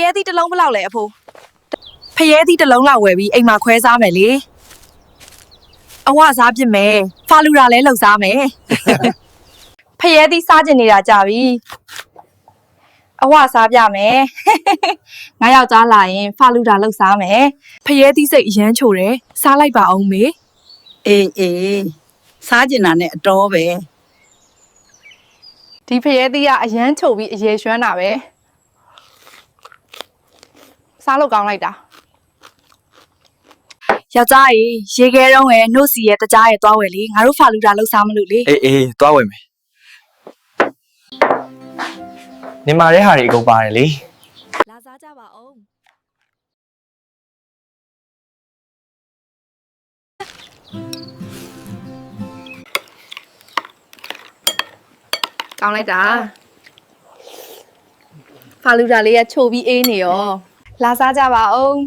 ရဲသီးတစ်လုံးဘယ်လောက်လဲအဖိုးဖရဲသီးတစ်လုံးလောက်ဝယ်ပြီးအိမ်မှာခွဲစားမယ်လေအဝစားပြစ်မယ်ဖာလူတာလဲလှုပ်စားမယ်ဖရဲသီးစားကျင်နေတာကြပြီအဝစားပြမယ်ငါယောက်ျားလာရင်ဖာလူတာလှုပ်စားမယ်ဖရဲသီးစိတ်အရမ်းချိုတယ်စားလိုက်ပါအောင်မေအေးစားကျင်တာနဲ့အတော်ပဲဒီဖရဲသီးကအရမ်းချိုပြီးအရေရွှမ်းတာပဲစားလို့ကောင်းလိုက်တာယောက်ျားရေခဲတုံးရဲ့နှုတ်စီရဲ့တကြားရဲ့သွားဝယ်လေငါတို့ဖာလူတာလှုပ်စားမလို့လေအေးသွားဝယ်မယ်နေမာတဲ့ဟာတွေအကုန်ပါတယ်လေလာစားကြပါအောင်ကောင်းလိုက်တာဖာလူတာလေးကချိုပြီးအေးနေရောလာစားကြပါအောင်